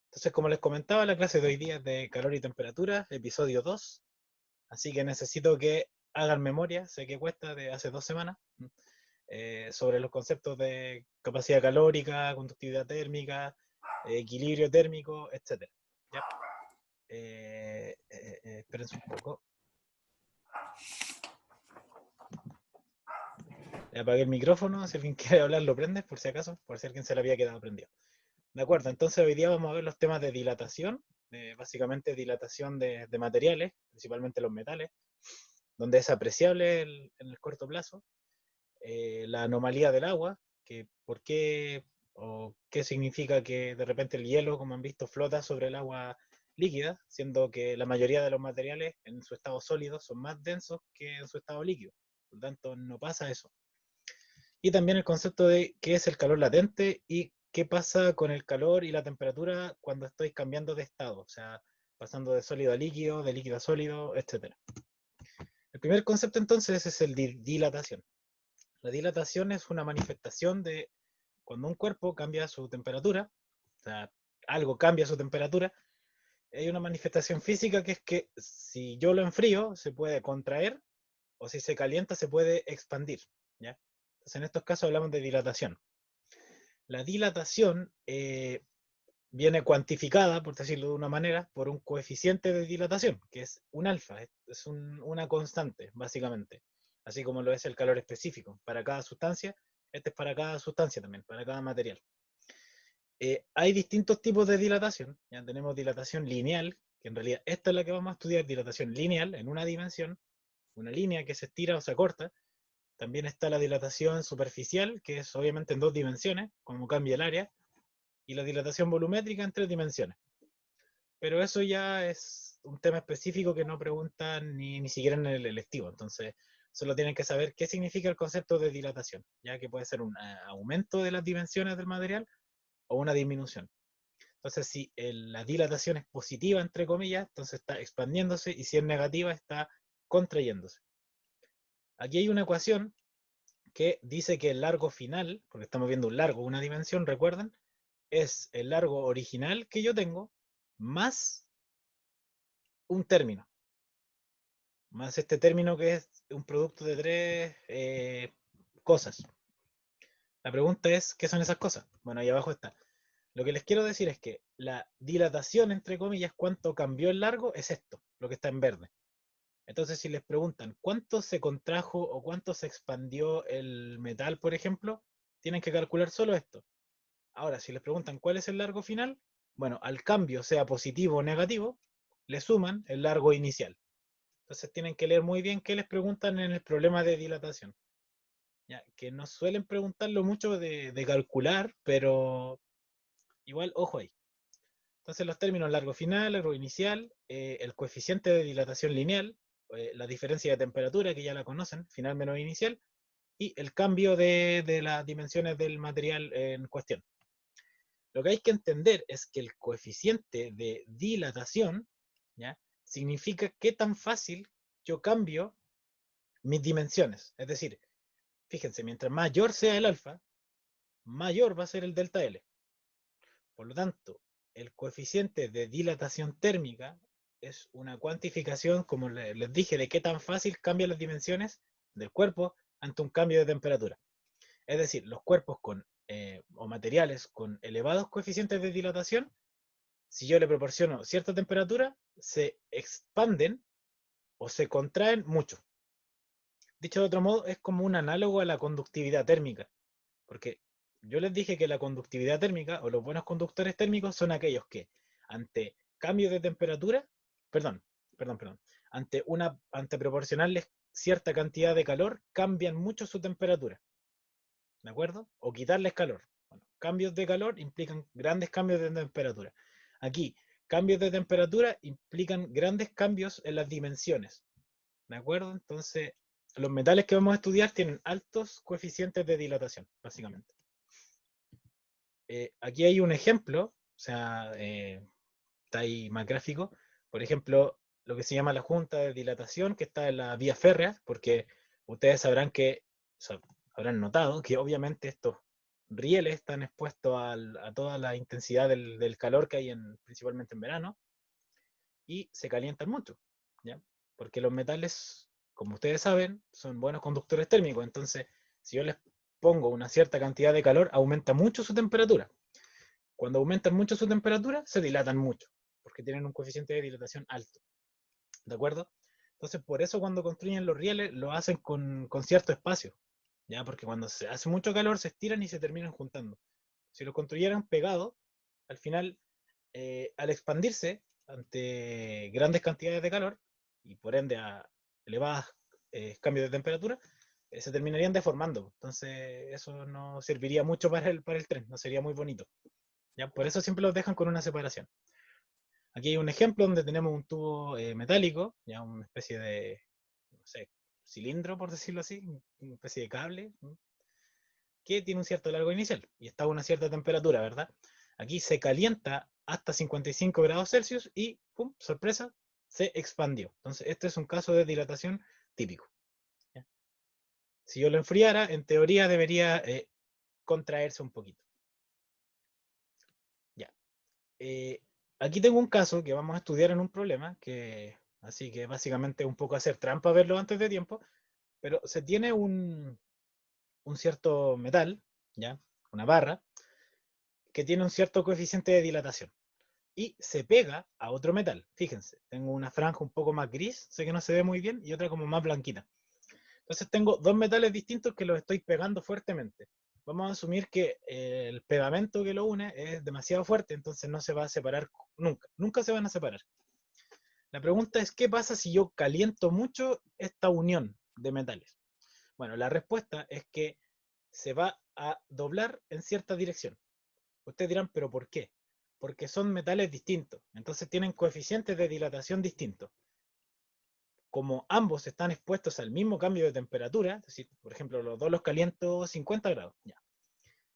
Entonces, como les comentaba, la clase de hoy día es de calor y temperatura, episodio 2. Así que necesito que hagan memoria, sé que cuesta, de hace 2 semanas, sobre los conceptos de capacidad calórica, conductividad térmica, equilibrio térmico, etc. ¿Ya? Espérense un poco. Le apagué el micrófono, si alguien quiere hablar lo prendes, por si acaso, por si alguien se le había quedado prendido. De acuerdo, entonces hoy día vamos a ver los temas de dilatación, básicamente dilatación de materiales, principalmente los metales, donde es apreciable en el corto plazo, la anomalía del agua, que por qué o qué significa que de repente el hielo, como han visto, flota sobre el agua líquida, siendo que la mayoría de los materiales en su estado sólido son más densos que en su estado líquido. Por lo tanto, no pasa eso. Y también el concepto de qué es el calor latente y qué pasa con el calor y la temperatura cuando estoy cambiando de estado, o sea, pasando de sólido a líquido, de líquido a sólido, etc. El primer concepto entonces es el de dilatación. La dilatación es una manifestación de cuando un cuerpo cambia su temperatura, o sea, algo cambia su temperatura, hay una manifestación física que es que si yo lo enfrío, se puede contraer, o si se calienta, se puede expandir. ¿Ya? Entonces, en estos casos hablamos de dilatación. La dilatación viene cuantificada, por decirlo de una manera, por un coeficiente de dilatación, que es un alfa, es una constante, básicamente, así como lo es el calor específico. Para cada sustancia, este es para cada sustancia también, para cada material. Hay distintos tipos de dilatación. Ya tenemos dilatación lineal, que en realidad esta es la que vamos a estudiar, dilatación lineal en una dimensión, una línea que se estira o se acorta. También está la dilatación superficial, que es obviamente en 2 dimensiones, como cambia el área, y la dilatación volumétrica en 3 dimensiones. Pero eso ya es un tema específico que no preguntan ni siquiera en el electivo. Entonces, solo tienen que saber qué significa el concepto de dilatación, ya que puede ser un aumento de las dimensiones del material o una disminución. Entonces, si la dilatación es positiva, entre comillas, entonces está expandiéndose, y si es negativa, está contrayéndose. Aquí hay una ecuación que dice que el largo final, porque estamos viendo un largo, una dimensión, recuerden, es el largo original que yo tengo más un término, más este término que es un producto de tres cosas. La pregunta es, ¿qué son esas cosas? Bueno, ahí abajo está. Lo que les quiero decir es que la dilatación, entre comillas, cuánto cambió el largo, es esto, lo que está en verde. Entonces, si les preguntan cuánto se contrajo o cuánto se expandió el metal, por ejemplo, tienen que calcular solo esto. Ahora, si les preguntan cuál es el largo final, bueno, al cambio, sea positivo o negativo, le suman el largo inicial. Entonces tienen que leer muy bien qué les preguntan en el problema de dilatación. Ya, que no suelen preguntarlo mucho de calcular, pero igual, ojo ahí. Entonces los términos largo final, largo inicial, el coeficiente de dilatación lineal, la diferencia de temperatura, que ya la conocen, final menos inicial, y el cambio de las dimensiones del material en cuestión. Lo que hay que entender es que el coeficiente de dilatación, ¿ya?, significa qué tan fácil yo cambio mis dimensiones. Es decir, fíjense, mientras mayor sea el alfa, mayor va a ser el delta L. Por lo tanto, el coeficiente de dilatación térmica es una cuantificación, como les dije, de qué tan fácil cambian las dimensiones del cuerpo ante un cambio de temperatura. Es decir, los cuerpos o materiales con elevados coeficientes de dilatación, si yo le proporciono cierta temperatura, se expanden o se contraen mucho. Dicho de otro modo, es como un análogo a la conductividad térmica, porque yo les dije que la conductividad térmica o los buenos conductores térmicos son aquellos que ante cambios de temperatura, perdón, ante proporcionarles cierta cantidad de calor, cambian mucho su temperatura, ¿de acuerdo? O quitarles calor. Bueno, cambios de calor implican grandes cambios de temperatura. Aquí, cambios de temperatura implican grandes cambios en las dimensiones, ¿de acuerdo? Entonces, los metales que vamos a estudiar tienen altos coeficientes de dilatación, básicamente. Aquí hay un ejemplo, o sea, está ahí más gráfico. Por ejemplo, lo que se llama la junta de dilatación, que está en la vía férrea, porque ustedes sabrán que, o sea, habrán notado que obviamente estos rieles están expuestos a toda la intensidad del calor que hay principalmente en verano, y se calientan mucho, ¿ya? Porque los metales, como ustedes saben, son buenos conductores térmicos, entonces si yo les pongo una cierta cantidad de calor, aumenta mucho su temperatura. Cuando aumentan mucho su temperatura, se dilatan mucho, porque tienen un coeficiente de dilatación alto, ¿de acuerdo? Entonces, por eso cuando construyen los rieles, lo hacen con cierto espacio, ¿ya? Porque cuando se hace mucho calor, se estiran y se terminan juntando. Si lo construyeran pegado, al final, al expandirse ante grandes cantidades de calor, y por ende a elevados cambios de temperatura, se terminarían deformando. Entonces, eso no serviría mucho para el tren, no sería muy bonito. ¿Ya? Por eso siempre los dejan con una separación. Aquí hay un ejemplo donde tenemos un tubo metálico, ya una especie de, no sé, cilindro, por decirlo así, una especie de cable, ¿no? Que tiene un cierto largo inicial y está a una cierta temperatura, ¿verdad? Aquí se calienta hasta 55 grados Celsius y, ¡pum!, sorpresa, se expandió. Entonces, este es un caso de dilatación típico. ¿Ya? Si yo lo enfriara, en teoría debería contraerse un poquito. Ya. Aquí tengo un caso que vamos a estudiar en un problema, así que básicamente un poco hacer trampa verlo antes de tiempo, pero se tiene un cierto metal, ¿ya? Una barra, que tiene un cierto coeficiente de dilatación y se pega a otro metal. Fíjense, tengo una franja un poco más gris, sé que no se ve muy bien, y otra como más blanquita. Entonces tengo dos metales distintos que los estoy pegando fuertemente. Vamos a asumir que el pegamento que lo une es demasiado fuerte, entonces no se va a separar nunca. Nunca se van a separar. La pregunta es, ¿qué pasa si yo caliento mucho esta unión de metales? Bueno, la respuesta es que se va a doblar en cierta dirección. Ustedes dirán, ¿pero por qué? Porque son metales distintos, entonces tienen coeficientes de dilatación distintos. Como ambos están expuestos al mismo cambio de temperatura, es decir, por ejemplo, los dos los caliento 50 grados, ya.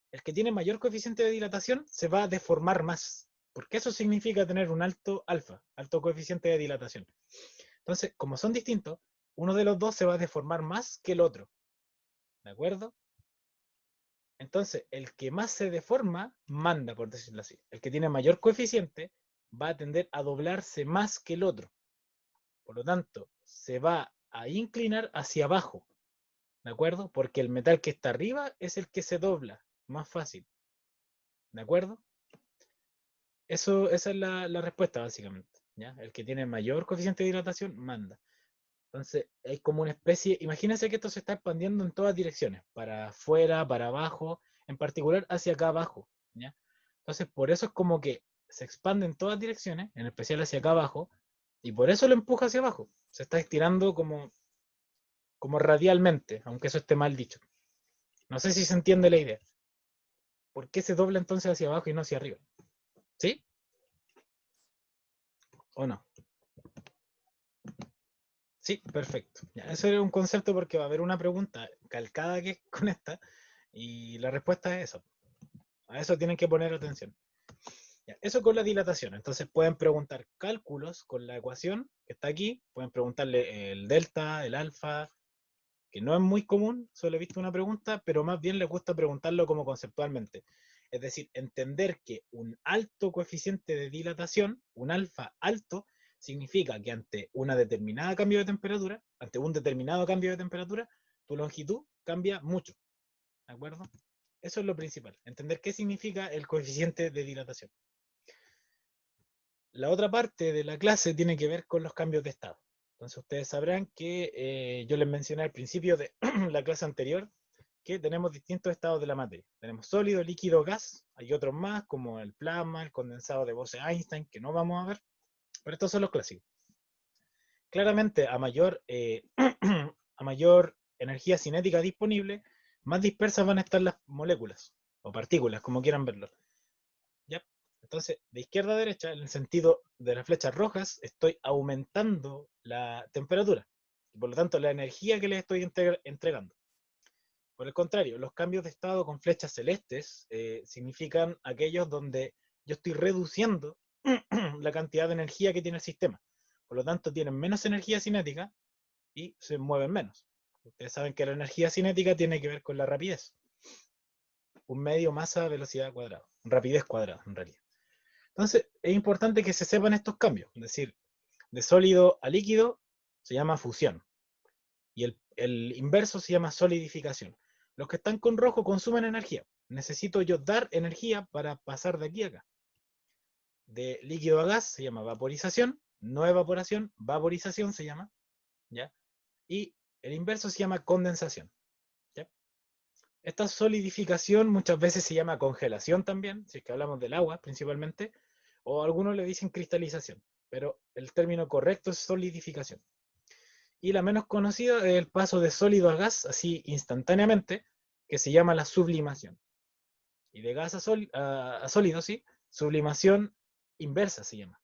El que tiene mayor coeficiente de dilatación se va a deformar más, porque eso significa tener un alto alfa, alto coeficiente de dilatación. Entonces, como son distintos, uno de los dos se va a deformar más que el otro, ¿de acuerdo? Entonces, el que más se deforma, manda, por decirlo así. El que tiene mayor coeficiente va a tender a doblarse más que el otro. Por lo tanto, se va a inclinar hacia abajo, ¿de acuerdo? Porque el metal que está arriba es el que se dobla más fácil, ¿de acuerdo? Esa es la respuesta, básicamente, ¿ya? El que tiene mayor coeficiente de dilatación, manda. Entonces, hay como una especie, imagínense que esto se está expandiendo en todas direcciones, para afuera, para abajo, en particular hacia acá abajo, ¿ya? Entonces, por eso es como que se expande en todas direcciones, en especial hacia acá abajo, y por eso lo empuja hacia abajo. Se está estirando como radialmente, aunque eso esté mal dicho. No sé si se entiende la idea. ¿Por qué se dobla entonces hacia abajo y no hacia arriba? ¿Sí o no? Sí, perfecto. Ya, eso era un concepto porque va a haber una pregunta calcada que es con esta y la respuesta es eso. A eso tienen que poner atención. Ya, eso con la dilatación. Entonces pueden preguntar cálculos con la ecuación que está aquí. Pueden preguntarle el delta, el alfa, que no es muy común, solo he visto una pregunta, pero más bien les gusta preguntarlo como conceptualmente. Es decir, entender que un alto coeficiente de dilatación, un alfa alto, significa que ante una determinada cambio de temperatura, ante un determinado cambio de temperatura, tu longitud cambia mucho. ¿De acuerdo? Eso es lo principal, entender qué significa el coeficiente de dilatación. La otra parte de la clase tiene que ver con los cambios de estado. Entonces ustedes sabrán que yo les mencioné al principio de la clase anterior que tenemos distintos estados de la materia. Tenemos sólido, líquido, gas. Hay otros más como el plasma, el condensado de Bose-Einstein, que no vamos a ver, pero estos son los clásicos. Claramente, a mayor energía cinética disponible, más dispersas van a estar las moléculas o partículas, como quieran verlo. ¿Ya? Entonces, de izquierda a derecha, en el sentido de las flechas rojas, estoy aumentando la temperatura y por lo tanto la energía que les estoy entregando. Por el contrario, los cambios de estado con flechas celestes significan aquellos donde yo estoy reduciendo la cantidad de energía que tiene el sistema. Por lo tanto, tienen menos energía cinética y se mueven menos. Ustedes saben que la energía cinética tiene que ver con la rapidez. un medio masa velocidad cuadrada, rapidez cuadrada en realidad. Entonces, es importante que se sepan estos cambios. Es decir, de sólido a líquido se llama fusión. Y el inverso se llama solidificación. Los que están con rojo consumen energía. Necesito yo dar energía para pasar de aquí a acá. De líquido a gas se llama vaporización, no evaporación, vaporización se llama, ¿ya? Y el inverso se llama condensación, ¿ya? Esta solidificación muchas veces se llama congelación también, si es que hablamos del agua principalmente, o algunos le dicen cristalización, pero el término correcto es solidificación. Y la menos conocida es el paso de sólido a gas, así instantáneamente, que se llama la sublimación. Y de gas a sólido, sí, sublimación inversa se llama.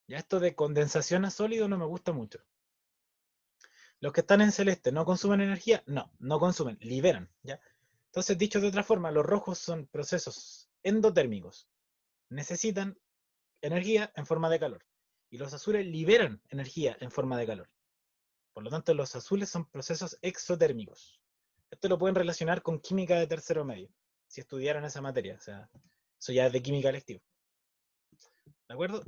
Ya esto de condensación a sólido no me gusta mucho. Los que están en celeste no consumen energía, no consumen, liberan, ¿ya? Entonces, dicho de otra forma, los rojos son procesos endotérmicos. Necesitan energía en forma de calor. Y los azules liberan energía en forma de calor. Por lo tanto, los azules son procesos exotérmicos. Esto lo pueden relacionar con química de tercero medio, si estudiaran esa materia. O sea, eso ya es de química electiva. ¿De acuerdo?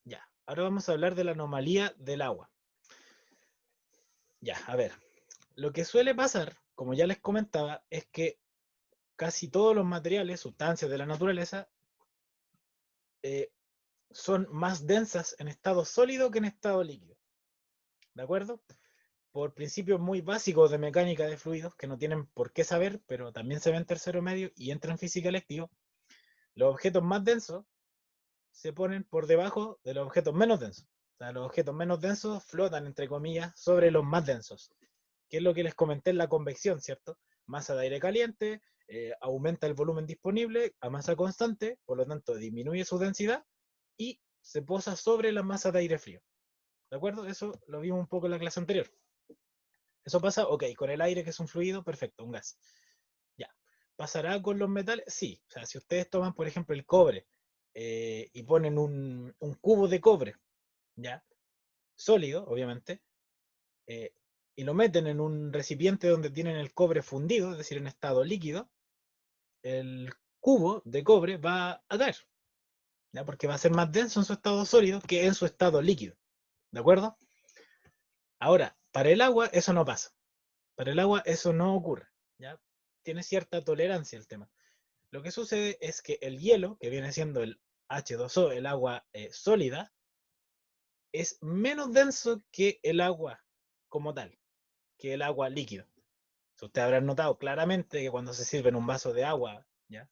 Ya. Ahora vamos a hablar de la anomalía del agua. Ya, a ver. Lo que suele pasar, como ya les comentaba, es que casi todos los materiales, sustancias de la naturaleza, son más densas en estado sólido que en estado líquido. ¿De acuerdo? Por principios muy básicos de mecánica de fluidos, que no tienen por qué saber, pero también se ven en tercero medio y entran en física electiva, los objetos más densos se ponen por debajo de los objetos menos densos. O sea, los objetos menos densos flotan, entre comillas, sobre los más densos, que es lo que les comenté en la convección, ¿cierto? Masa de aire caliente, aumenta el volumen disponible a masa constante, por lo tanto disminuye su densidad y se posa sobre la masa de aire frío. ¿De acuerdo? Eso lo vimos un poco en la clase anterior. Eso pasa, ok, con el aire que es un fluido, perfecto, un gas. Ya. ¿Pasará con los metales? Sí. O sea, si ustedes toman, por ejemplo, el cobre y ponen un cubo de cobre, ¿ya? Sólido, obviamente, eh, y lo meten en un recipiente donde tienen el cobre fundido, es decir, en estado líquido, el cubo de cobre va a caer, ¿ya? Porque va a ser más denso en su estado sólido que en su estado líquido. ¿De acuerdo? Ahora, para el agua eso no pasa. Para el agua eso no ocurre, ¿ya? Tiene cierta tolerancia el tema. Lo que sucede es que el hielo, que viene siendo el H2O, el agua sólida, es menos denso que el agua como tal, que el agua líquida. Ustedes habrán notado claramente que cuando se sirve en un vaso de agua, ¿ya?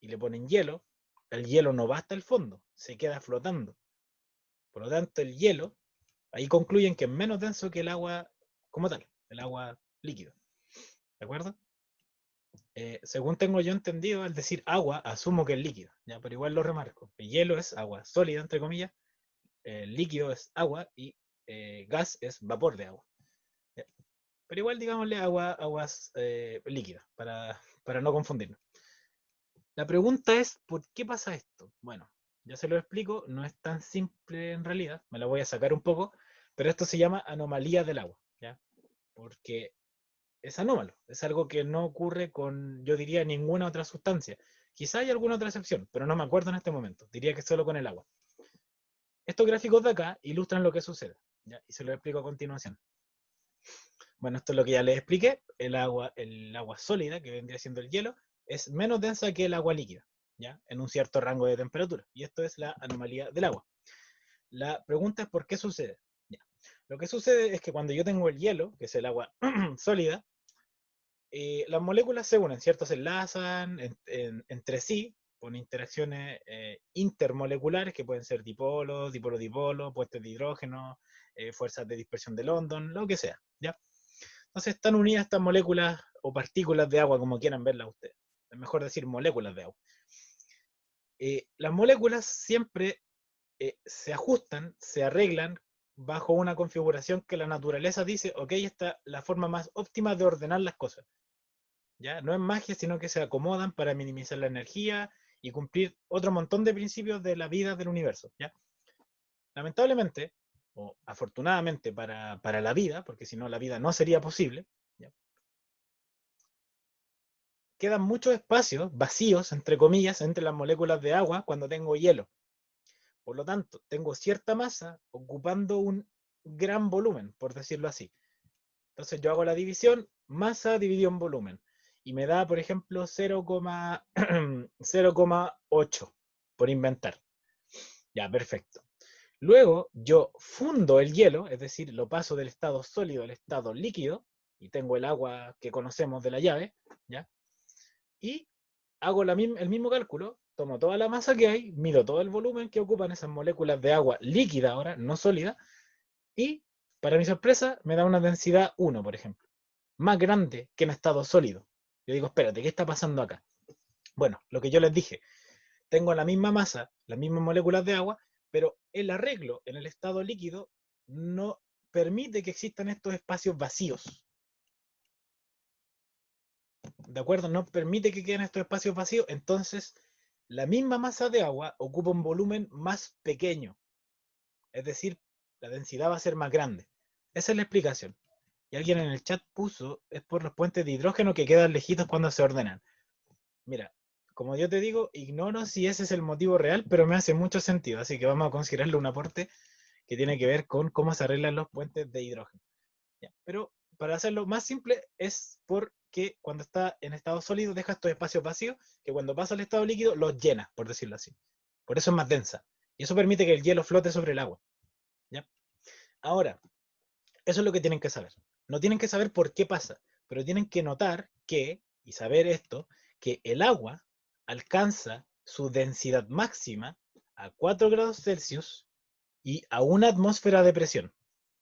Y le ponen hielo, el hielo no va hasta el fondo, se queda flotando. Por lo tanto, el hielo, ahí concluyen que es menos denso que el agua como tal, el agua líquida. ¿De acuerdo? Según tengo yo entendido, al decir agua, asumo que es líquido, ¿ya? Pero igual lo remarco. El hielo es agua sólida, entre comillas, el líquido es agua y gas es vapor de agua. ¿Ya? Pero igual digámosle aguas líquidas, para no confundirnos. La pregunta es, ¿por qué pasa esto? Bueno, ya se lo explico, no es tan simple en realidad, me la voy a sacar un poco, pero esto se llama anomalía del agua, ¿ya? Porque es anómalo, es algo que no ocurre con, yo diría, ninguna otra sustancia. Quizá hay alguna otra excepción, pero no me acuerdo en este momento, diría que solo con el agua. Estos gráficos de acá ilustran lo que sucede, ¿ya? Y se lo explico a continuación. Bueno, esto es lo que ya les expliqué, el agua sólida, que vendría siendo el hielo, es menos densa que el agua líquida, ¿ya? En un cierto rango de temperatura, y esto es la anomalía del agua. La pregunta es ¿por qué sucede? Ya. Lo que sucede es que cuando yo tengo el hielo, que es el agua sólida, las moléculas se unen, ¿cierto? Se enlazan entre sí con interacciones intermoleculares que pueden ser dipolos, dipolo-dipolo, puestos de hidrógeno, fuerzas de dispersión de London, lo que sea, ¿ya? Entonces están unidas estas moléculas o partículas de agua, como quieran verlas ustedes. Es mejor decir moléculas de agua. Las moléculas siempre se ajustan, se arreglan bajo una configuración que la naturaleza dice, ok, esta es la forma más óptima de ordenar las cosas. ¿Ya? No es magia, sino que se acomodan para minimizar la energía y cumplir otro montón de principios de la vida del universo, ¿ya? Lamentablemente, o afortunadamente para la vida, porque si no la vida no sería posible, ¿ya? quedan muchos espacios vacíos, entre comillas, entre las moléculas de agua cuando tengo hielo. Por lo tanto, tengo cierta masa ocupando un gran volumen, por decirlo así. Entonces yo hago la división, masa dividido en volumen. Y me da, por ejemplo, 0,8 por inventar. Ya, perfecto. Luego yo fundo el hielo, es decir, lo paso del estado sólido al estado líquido, y tengo el agua que conocemos de la llave, ¿ya? Y hago el mismo cálculo, tomo toda la masa que hay, mido todo el volumen que ocupan esas moléculas de agua líquida ahora, no sólida, y para mi sorpresa me da una densidad 1, por ejemplo, más grande que en estado sólido. Yo digo, espérate, ¿qué está pasando acá? Bueno, lo que yo les dije, tengo la misma masa, las mismas moléculas de agua, pero el arreglo en el estado líquido no permite que existan estos espacios vacíos. ¿De acuerdo? No permite que queden estos espacios vacíos, entonces la misma masa de agua ocupa un volumen más pequeño, es decir, la densidad va a ser más grande. Esa es la explicación. Y alguien en el chat puso, es por los puentes de hidrógeno que quedan lejitos cuando se ordenan. Mira, como yo te digo, ignoro si ese es el motivo real, pero me hace mucho sentido, así que vamos a considerarlo un aporte que tiene que ver con cómo se arreglan los puentes de hidrógeno. Ya, pero para hacerlo más simple es porque cuando está en estado sólido deja estos espacios vacíos que cuando pasa al estado líquido los llena, por decirlo así. Por eso es más densa. Y eso permite que el hielo flote sobre el agua. ¿Ya? Ahora, eso es lo que tienen que saber. No tienen que saber por qué pasa, pero tienen que notar que, y saber esto, que el agua alcanza su densidad máxima a 4 grados Celsius y a una atmósfera de presión.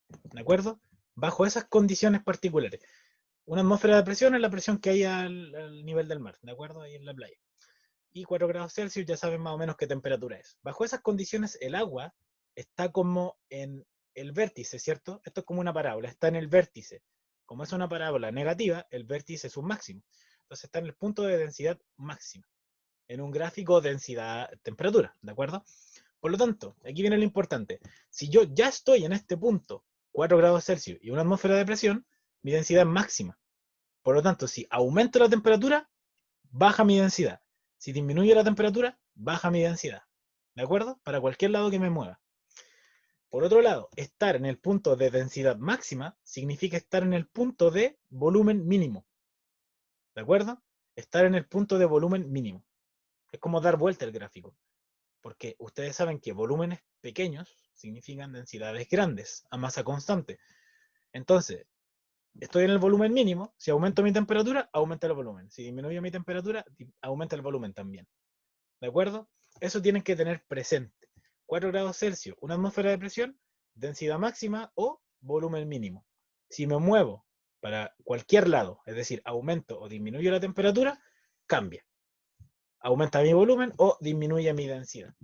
¿De acuerdo? Bajo esas condiciones particulares. Una atmósfera de presión es la presión que hay al nivel del mar, ¿de acuerdo? Ahí en la playa. Y 4 grados Celsius ya saben más o menos qué temperatura es. Bajo esas condiciones el agua está como en el vértice, ¿cierto? Esto es como una parábola, está en el vértice. Como es una parábola negativa, el vértice es un máximo. Entonces está en el punto de densidad máxima. En un gráfico densidad-temperatura, ¿de acuerdo? Por lo tanto, aquí viene lo importante. Si yo ya estoy en este punto, 4 grados Celsius y una atmósfera de presión, mi densidad es máxima. Por lo tanto, si aumento la temperatura, baja mi densidad. Si disminuye la temperatura, baja mi densidad. ¿De acuerdo? Para cualquier lado que me mueva. Por otro lado, estar en el punto de densidad máxima significa estar en el punto de volumen mínimo. ¿De acuerdo? Estar en el punto de volumen mínimo. Es como dar vuelta el gráfico. Porque ustedes saben que volúmenes pequeños significan densidades grandes a masa constante. Entonces, estoy en el volumen mínimo, si aumento mi temperatura, aumenta el volumen. Si disminuyo mi temperatura, aumenta el volumen también. ¿De acuerdo? Eso tienen que tener presente. 4 grados Celsius, una atmósfera de presión, densidad máxima o volumen mínimo. Si me muevo para cualquier lado, es decir, aumento o disminuyo la temperatura, cambia. Aumenta mi volumen o disminuye mi densidad.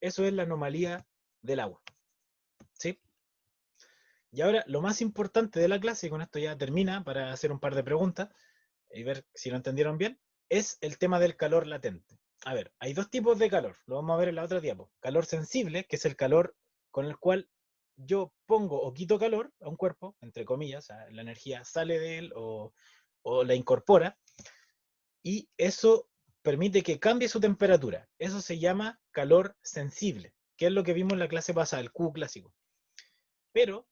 Eso es la anomalía del agua. ¿Sí? Y ahora, lo más importante de la clase, y con esto ya termina para hacer un par de preguntas y ver si lo entendieron bien, es el tema del calor latente. A ver, hay dos tipos de calor, lo vamos a ver en la otra diapo. Calor sensible, que es el calor con el cual yo pongo o quito calor a un cuerpo, entre comillas, o sea, la energía sale de él o la incorpora, y eso permite que cambie su temperatura. Eso se llama calor sensible, que es lo que vimos en la clase pasada, el Q clásico. Pero,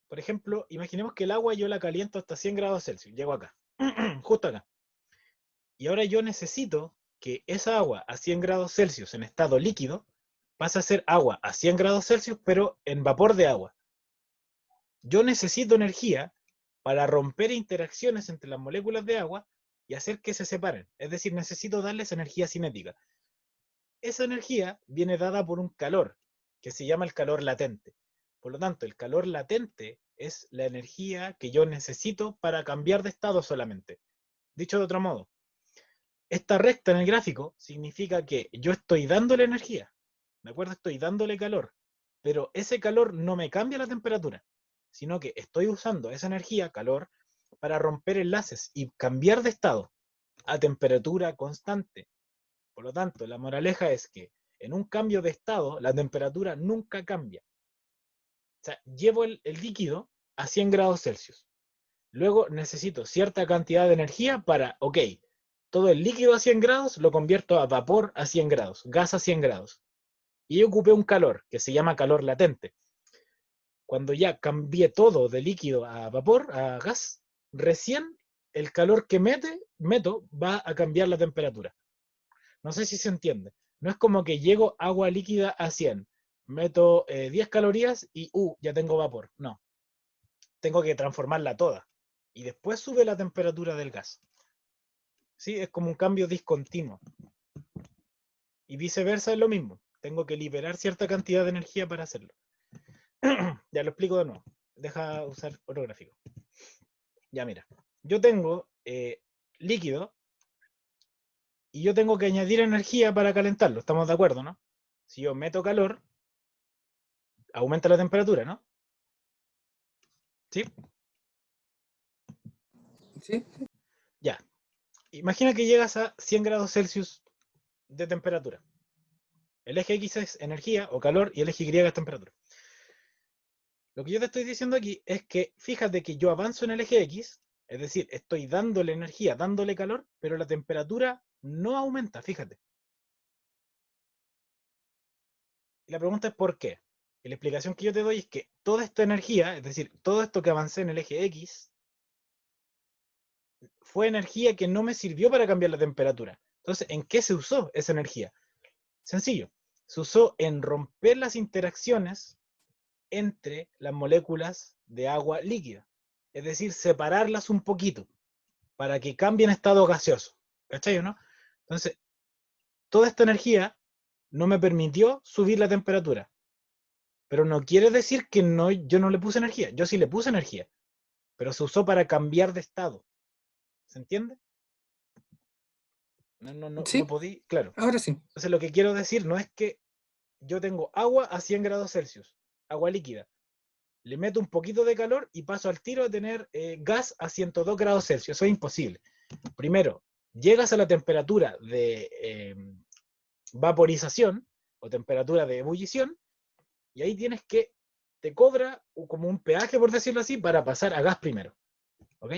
por ejemplo, imaginemos que el agua yo la caliento hasta 100 grados Celsius, llego acá, justo acá. Y ahora yo necesito que esa agua a 100 grados Celsius en estado líquido pase a ser agua a 100 grados Celsius, pero en vapor de agua. Yo necesito energía para romper interacciones entre las moléculas de agua y hacer que se separen. Es decir, necesito darles energía cinética. Esa energía viene dada por un calor, que se llama el calor latente. Por lo tanto, el calor latente es la energía que yo necesito para cambiar de estado solamente. Dicho de otro modo, esta recta en el gráfico significa que yo estoy dándole energía, ¿de acuerdo? Estoy dándole calor, pero ese calor no me cambia la temperatura, sino que estoy usando esa energía, calor, para romper enlaces y cambiar de estado a temperatura constante. Por lo tanto, la moraleja es que en un cambio de estado, la temperatura nunca cambia. O sea, llevo el líquido a 100 grados Celsius. Luego necesito cierta cantidad de energía para, ok, todo el líquido a 100 grados lo convierto a vapor a 100 grados, gas a 100 grados. Y yo ocupé un calor, que se llama calor latente. Cuando ya cambié todo de líquido a vapor, a gas, recién el calor que meto va a cambiar la temperatura. No sé si se entiende. No es como que llego agua líquida a 100, meto 10 calorías y ya tengo vapor. No, tengo que transformarla toda. Y después sube la temperatura del gas. ¿Sí? Es como un cambio discontinuo. Y viceversa es lo mismo. Tengo que liberar cierta cantidad de energía para hacerlo. Ya lo explico de nuevo. Deja usar otro gráfico. Ya mira. Yo tengo líquido y yo tengo que añadir energía para calentarlo. ¿Estamos de acuerdo, no? Si yo meto calor, aumenta la temperatura, ¿no? ¿Sí? Sí. Ya. Imagina que llegas a 100 grados Celsius de temperatura. El eje X es energía o calor y el eje Y es temperatura. Lo que yo te estoy diciendo aquí es que fíjate que yo avanzo en el eje X, es decir, estoy dándole energía, dándole calor, pero la temperatura no aumenta, fíjate. Y la pregunta es ¿por qué? Y la explicación que yo te doy es que toda esta energía, es decir, todo esto que avancé en el eje X, fue energía que no me sirvió para cambiar la temperatura. Entonces, ¿en qué se usó esa energía? Sencillo, se usó en romper las interacciones entre las moléculas de agua líquida. Es decir, separarlas un poquito para que cambien estado gaseoso. ¿Cachai o no? Entonces, toda esta energía no me permitió subir la temperatura. Pero no quiere decir que yo no le puse energía. Yo sí le puse energía. Pero se usó para cambiar de estado. ¿Se entiende? No Sí, podí. Claro. ahora sí. Entonces, lo que quiero decir no es que yo tengo agua a 100 grados Celsius, agua líquida. Le meto un poquito de calor y paso al tiro a tener gas a 102 grados Celsius. Eso es imposible. Primero, llegas a la temperatura de vaporización o temperatura de ebullición y ahí te cobra como un peaje, por decirlo así, para pasar a gas primero. ¿Ok?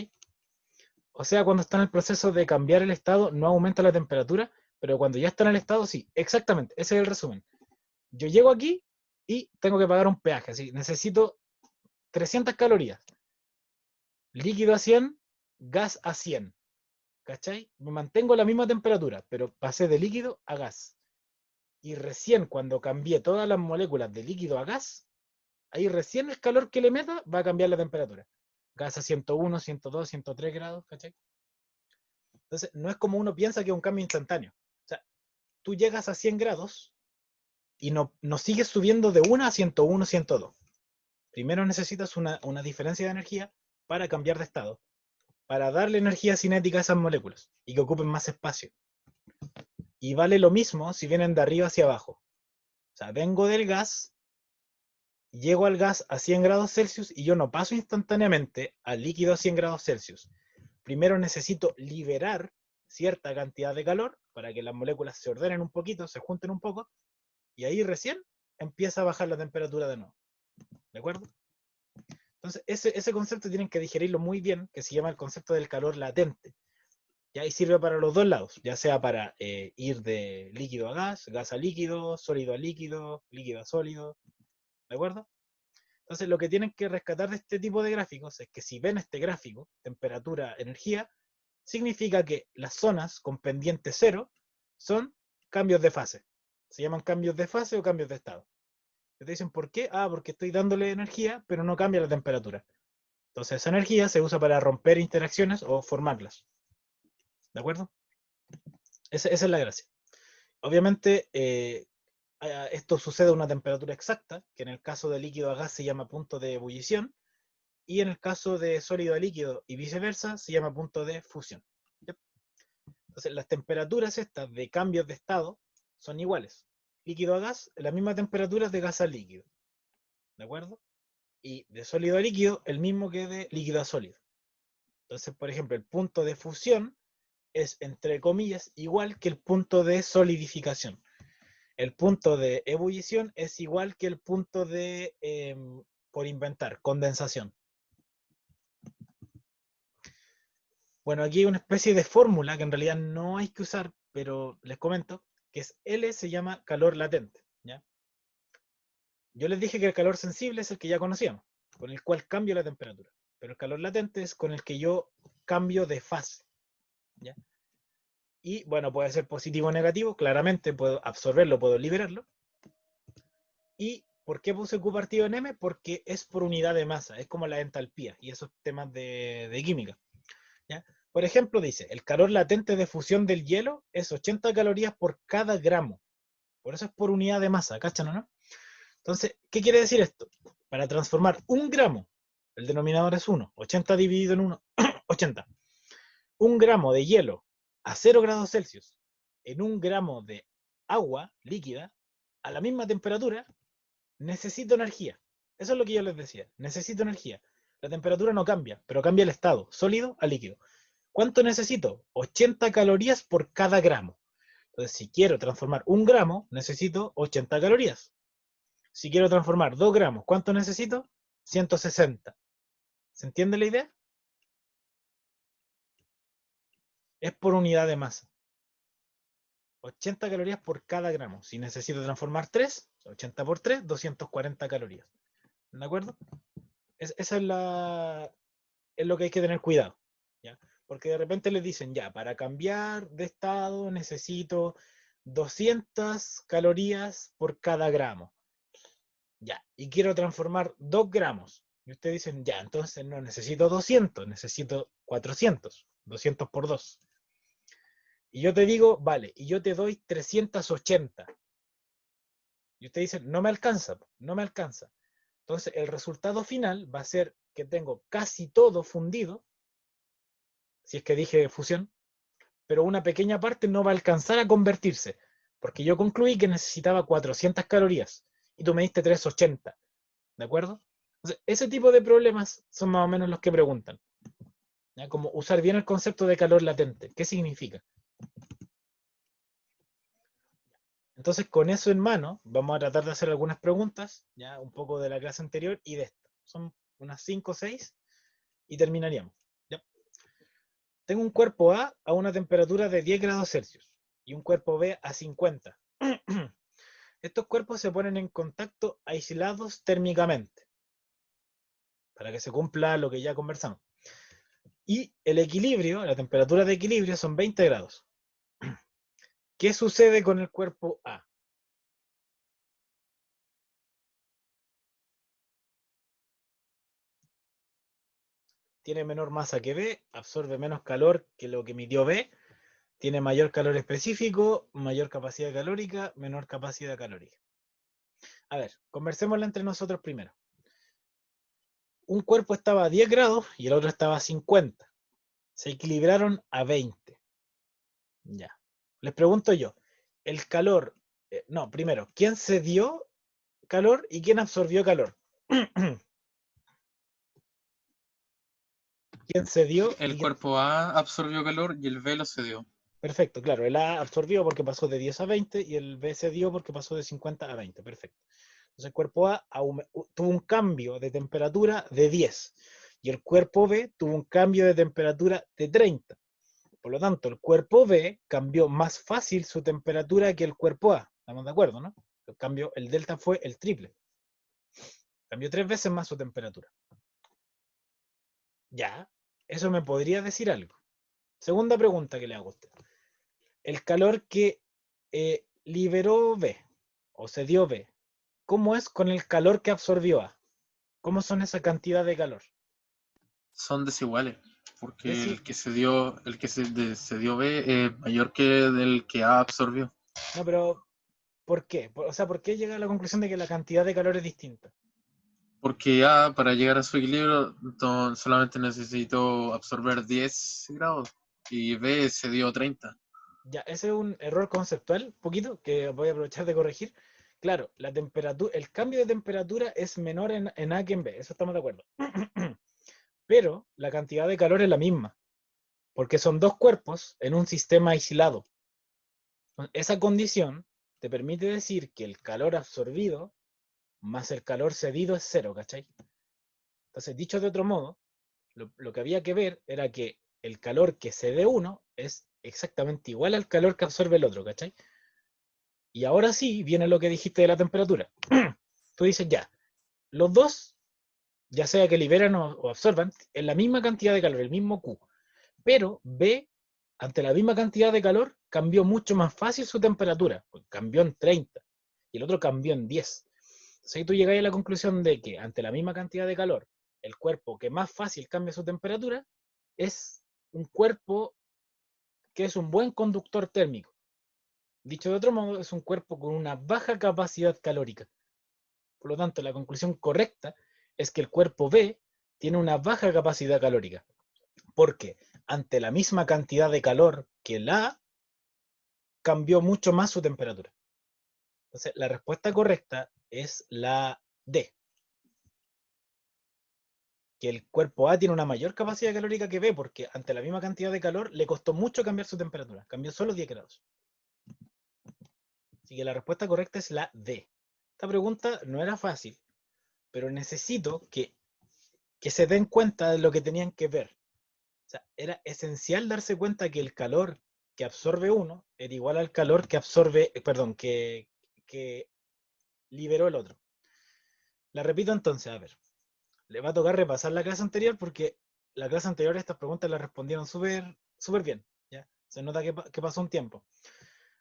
O sea, cuando está en el proceso de cambiar el estado, no aumenta la temperatura, pero cuando ya está en el estado, sí, exactamente, ese es el resumen. Yo llego aquí y tengo que pagar un peaje, así, necesito 300 calorías, líquido a 100, gas a 100, ¿cachai? Me mantengo a la misma temperatura, pero pasé de líquido a gas. Y recién cuando cambié todas las moléculas de líquido a gas, ahí recién el calor que le meta va a cambiar la temperatura. Gas a 101, 102, 103 grados, ¿cachai? Entonces, no es como uno piensa que es un cambio instantáneo. O sea, tú llegas a 100 grados y no sigues subiendo de 1 a 101, 102. Primero necesitas una diferencia de energía para cambiar de estado, para darle energía cinética a esas moléculas y que ocupen más espacio. Y vale lo mismo si vienen de arriba hacia abajo. O sea, vengo del gas, llego al gas a 100 grados Celsius y yo no paso instantáneamente al líquido a 100 grados Celsius. Primero necesito liberar cierta cantidad de calor para que las moléculas se ordenen un poquito, se junten un poco, y ahí recién empieza a bajar la temperatura de nuevo. ¿De acuerdo? Entonces, ese concepto tienen que digerirlo muy bien, que se llama el concepto del calor latente. Y ahí sirve para los dos lados, ya sea para ir de líquido a gas a líquido, sólido a líquido, líquido a sólido. ¿De acuerdo? Entonces, lo que tienen que rescatar de este tipo de gráficos es que si ven este gráfico, temperatura, energía, significa que las zonas con pendiente cero son cambios de fase. Se llaman cambios de fase o cambios de estado. Y te dicen, ¿por qué? Porque estoy dándole energía, pero no cambia la temperatura. Entonces, esa energía se usa para romper interacciones o formarlas. ¿De acuerdo? Esa es la gracia. Obviamente, esto sucede a una temperatura exacta, que en el caso de líquido a gas se llama punto de ebullición, y en el caso de sólido a líquido y viceversa se llama punto de fusión. ¿Yep? Entonces, las temperaturas estas de cambios de estado son iguales. Líquido a gas, la misma temperatura de gas a líquido. ¿De acuerdo? Y de sólido a líquido, el mismo que de líquido a sólido. Entonces, por ejemplo, el punto de fusión es, entre comillas, igual que el punto de solidificación. El punto de ebullición es igual que el punto de, por inventar, condensación. Bueno, aquí hay una especie de fórmula que en realidad no hay que usar, pero les comento, que es L se llama calor latente, ¿ya? Yo les dije que el calor sensible es el que ya conocíamos, con el cual cambio la temperatura, pero el calor latente es con el que yo cambio de fase, ¿ya? Y bueno, puede ser positivo o negativo, claramente puedo absorberlo, puedo liberarlo. ¿Y por qué puse Q partido en M? Porque es por unidad de masa, es como la entalpía y esos temas de química, ¿ya? Por ejemplo, dice, el calor latente de fusión del hielo es 80 calorías por cada gramo. Por eso es por unidad de masa, ¿cachan o no? Entonces, ¿qué quiere decir esto? Para transformar un gramo, el denominador es 1, 80 dividido en 1, 80. Un gramo de hielo a 0 grados Celsius en un gramo de agua líquida a la misma temperatura, necesito energía. Eso es lo que yo les decía. Necesito energía. La temperatura no cambia, pero cambia el estado, sólido a líquido. ¿Cuánto necesito? 80 calorías por cada gramo. Entonces, si quiero transformar un gramo, necesito 80 calorías. Si quiero transformar 2 gramos, ¿cuánto necesito? 160. ¿Se entiende la idea? Es por unidad de masa. 80 calorías por cada gramo. Si necesito transformar 3, 80 por 3, 240 calorías. ¿De acuerdo? Esa es lo que hay que tener cuidado, ¿ya? Porque de repente les dicen, ya, para cambiar de estado necesito 200 calorías por cada gramo. Ya, y quiero transformar 2 gramos. Y ustedes dicen, ya, entonces no necesito 200, necesito 400. 200 por 2. Y yo te digo, vale, y yo te doy 380. Y ustedes dicen, no me alcanza, no me alcanza. Entonces el resultado final va a ser que tengo casi todo fundido, si es que dije fusión, pero una pequeña parte no va a alcanzar a convertirse, porque yo concluí que necesitaba 400 calorías y tú me diste 380, ¿de acuerdo? Entonces, ese tipo de problemas son más o menos los que preguntan, ¿ya? Como usar bien el concepto de calor latente. ¿Qué significa? Entonces, con eso en mano, vamos a tratar de hacer algunas preguntas, ya un poco de la clase anterior y de esta. Son unas 5 o 6 y terminaríamos. ¿Ya? Tengo un cuerpo A una temperatura de 10 grados Celsius y un cuerpo B a 50. Estos cuerpos se ponen en contacto aislados térmicamente, para que se cumpla lo que ya conversamos. Y el equilibrio, la temperatura de equilibrio son 20 grados. ¿Qué sucede con el cuerpo A? Tiene menor masa que B, absorbe menos calor que lo que midió B, tiene mayor calor específico, mayor capacidad calórica, menor capacidad calórica. A ver, conversémosla entre nosotros primero. Un cuerpo estaba a 10 grados y el otro estaba a 50. Se equilibraron a 20. Ya. Les pregunto yo, el calor, no, primero, ¿quién se dio calor y quién absorbió calor? ¿Quién se dio El y quién... cuerpo A absorbió calor y el B lo cedió. Perfecto, claro, el A absorbió porque pasó de 10 a 20 y el B se dio porque pasó de 50 a 20. Perfecto. Entonces el cuerpo A tuvo un cambio de temperatura de 10 y el cuerpo B tuvo un cambio de temperatura de 30. Por lo tanto, el cuerpo B cambió más fácil su temperatura que el cuerpo A. ¿Estamos de acuerdo, no? El cambio, el delta fue el triple. Cambió 3 veces más su temperatura. Ya, eso me podría decir algo. Segunda pregunta que le hago a usted. El calor que liberó B, o se dio B, ¿cómo es con el calor que absorbió A? ¿Cómo son esa cantidad de calor? Son desiguales, porque Deci el que se dio B es mayor que del que A absorbió. no, pero ¿por qué? O sea, ¿por qué llega a la conclusión de que la cantidad de calor es distinta? Porque A, para llegar a su equilibrio, solamente necesitó absorber 10 grados y B se dio 30. Ya, ese es un error conceptual, poquito, que voy a aprovechar de corregir. Claro, la temperatura, el cambio de temperatura es menor en A que en B, eso estamos de acuerdo. Pero la cantidad de calor es la misma, porque son dos cuerpos en un sistema aislado. Esa condición te permite decir que el calor absorbido más el calor cedido es cero, ¿cachai? Entonces, dicho de otro modo, lo que había que ver era que el calor que cede uno es exactamente igual al calor que absorbe el otro, ¿cachai? Y ahora sí viene lo que dijiste de la temperatura. Tú dices, ya, los dos, ya sea que liberan o absorban, en la misma cantidad de calor, el mismo Q. Pero B, ante la misma cantidad de calor, cambió mucho más fácil su temperatura. Cambió en 30 y el otro cambió en 10. Entonces ahí tú llegas a la conclusión de que ante la misma cantidad de calor, el cuerpo que más fácil cambia su temperatura es un cuerpo que es un buen conductor térmico. Dicho de otro modo, es un cuerpo con una baja capacidad calórica. Por lo tanto, la conclusión correcta es que el cuerpo B tiene una baja capacidad calórica, porque ante la misma cantidad de calor que el A, cambió mucho más su temperatura. Entonces, la respuesta correcta es la D, que el cuerpo A tiene una mayor capacidad calórica que B, porque ante la misma cantidad de calor le costó mucho cambiar su temperatura, cambió solo 10 grados. Así que la respuesta correcta es la D. Esta pregunta no era fácil, pero necesito que se den cuenta de lo que tenían que ver. O sea, era esencial darse cuenta que el calor que absorbe uno era igual al calor que absorbe, perdón, que liberó el otro. La repito entonces, a ver. Le va a tocar repasar la clase anterior porque la clase anterior estas preguntas las respondieron súper bien. ¿Ya? Se nota que pasó un tiempo.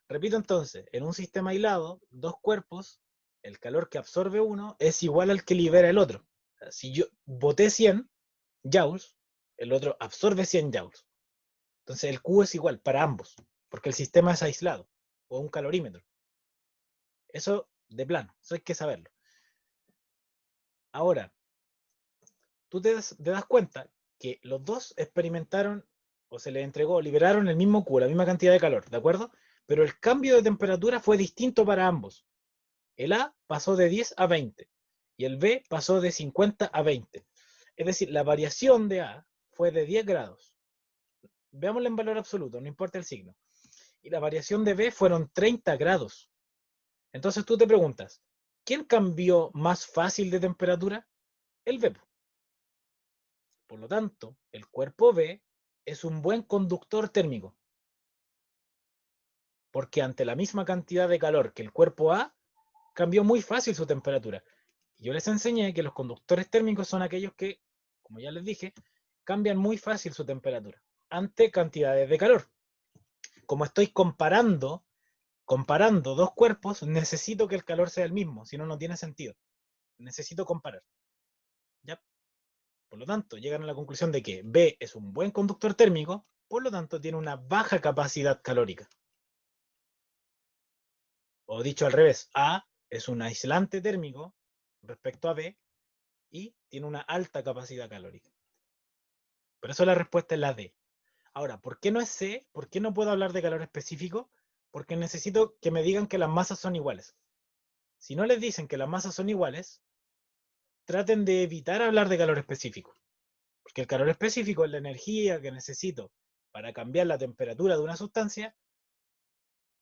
Repito entonces, en un sistema aislado, dos cuerpos, el calor que absorbe uno es igual al que libera el otro. O sea, si yo boté 100 joules, el otro absorbe 100 joules. Entonces el Q es igual para ambos, porque el sistema es aislado, o un calorímetro. Eso de plano, eso hay que saberlo. Ahora, tú te das cuenta que los dos experimentaron o se les entregó, liberaron el mismo Q, la misma cantidad de calor, ¿de acuerdo? Pero el cambio de temperatura fue distinto para ambos. El A pasó de 10 a 20 y el B pasó de 50 a 20. Es decir, la variación de A fue de 10 grados. Veámosla en valor absoluto, no importa el signo. Y la variación de B fueron 30 grados. Entonces tú te preguntas, ¿quién cambió más fácil de temperatura? El B. Por lo tanto, el cuerpo B es un buen conductor térmico, porque ante la misma cantidad de calor que el cuerpo A, cambió muy fácil su temperatura. Y yo les enseñé que los conductores térmicos son aquellos que, como ya les dije, cambian muy fácil su temperatura ante cantidades de calor. Como estoy comparando dos cuerpos, necesito que el calor sea el mismo, si no, no tiene sentido. Necesito comparar. ¿Ya? Por lo tanto, llegan a la conclusión de que B es un buen conductor térmico, por lo tanto tiene una baja capacidad calórica. O dicho al revés, A es un aislante térmico respecto a B y tiene una alta capacidad calórica. Por eso la respuesta es la D. Ahora, ¿por qué no es C? ¿Por qué no puedo hablar de calor específico? Porque necesito que me digan que las masas son iguales. Si no les dicen que las masas son iguales, traten de evitar hablar de calor específico. Porque el calor específico es la energía que necesito para cambiar la temperatura de una sustancia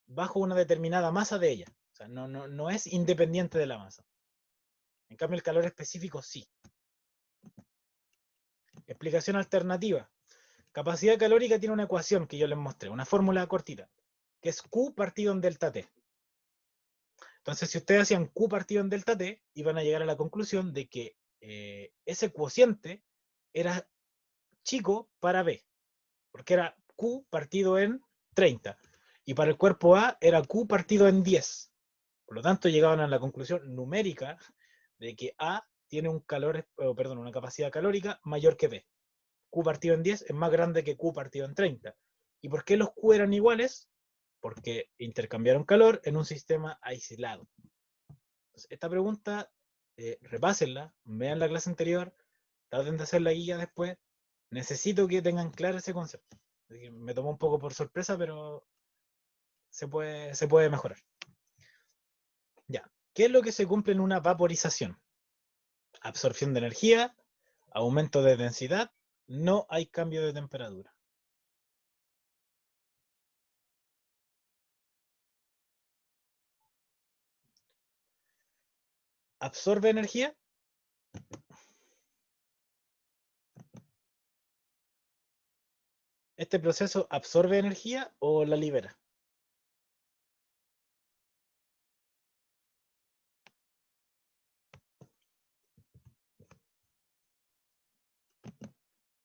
bajo una determinada masa de ella. O sea, no es independiente de la masa. En cambio, el calor específico sí. Explicación alternativa. Capacidad calórica tiene una ecuación que yo les mostré, una fórmula cortita, que es Q partido en delta T. Entonces, si ustedes hacían Q partido en delta T, iban a llegar a la conclusión de que ese cociente era chico para B, porque era Q partido en 30, y para el cuerpo A era Q partido en 10. Por lo tanto, llegaban a la conclusión numérica de que A tiene una capacidad calórica mayor que B. Q partido en 10 es más grande que Q partido en 30. ¿Y por qué los Q eran iguales? Porque intercambiaron calor en un sistema aislado. Entonces, esta pregunta, repásenla, vean la clase anterior, traten de hacer la guía después. Necesito que tengan claro ese concepto. Me tomó un poco por sorpresa, pero se puede mejorar. Ya. ¿Qué es lo que se cumple en una vaporización? Absorción de energía, aumento de densidad, no hay cambio de temperatura. ¿Absorbe energía? ¿Este proceso absorbe energía o la libera?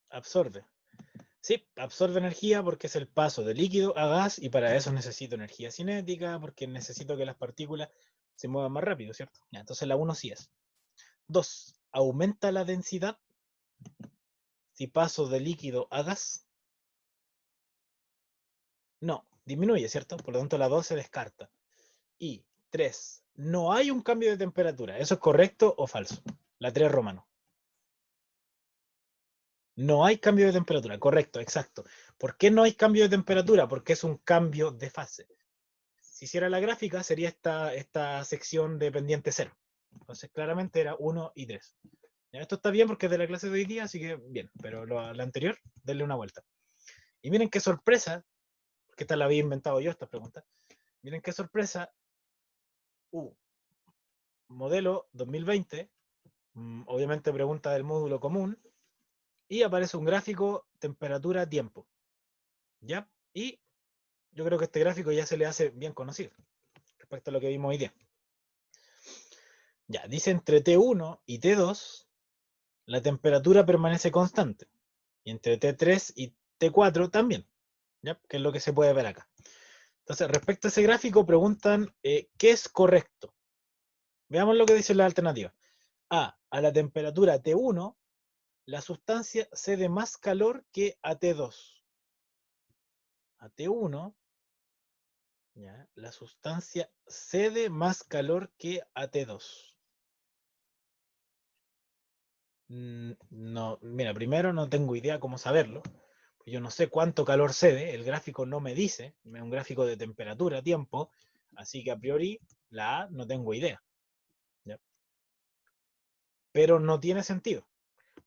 Absorbe. Sí, absorbe energía porque es el paso de líquido a gas y para eso necesito energía cinética porque necesito que las partículas se muevan más rápido, ¿cierto? Ya, entonces la 1 sí es. 2. ¿Aumenta la densidad si paso de líquido a gas? No, disminuye, ¿cierto? Por lo tanto la 2 se descarta. Y 3. No hay un cambio de temperatura. ¿Eso es correcto o falso? La 3 romano. No hay cambio de temperatura, correcto, exacto. ¿Por qué no hay cambio de temperatura? Porque es un cambio de fase. Si hiciera la gráfica, sería esta sección de pendiente 0. Entonces, claramente era 1 y 3. Ya, esto está bien porque es de la clase de hoy día, así que bien. Pero la anterior, denle una vuelta. Y miren qué sorpresa, porque esta la había inventado yo, esta pregunta. Miren qué sorpresa. Modelo 2020, obviamente pregunta del módulo común, y aparece un gráfico temperatura-tiempo. ¿Ya? Y yo creo que este gráfico ya se le hace bien conocido respecto a lo que vimos hoy día. Ya, dice entre T1 y T2 la temperatura permanece constante. Y entre T3 y T4 también. ¿Ya? Que es lo que se puede ver acá. Entonces, respecto a ese gráfico, preguntan ¿qué es correcto? Veamos lo que dice la alternativa. A la temperatura T1, la sustancia cede más calor que a T2. A T1, ¿ya? La sustancia cede más calor que a T2. No, mira, primero no tengo idea cómo saberlo. Yo no sé cuánto calor cede, el gráfico no me dice, es un gráfico de temperatura, tiempo, así que a priori la A no tengo idea. ¿Ya? Pero no tiene sentido,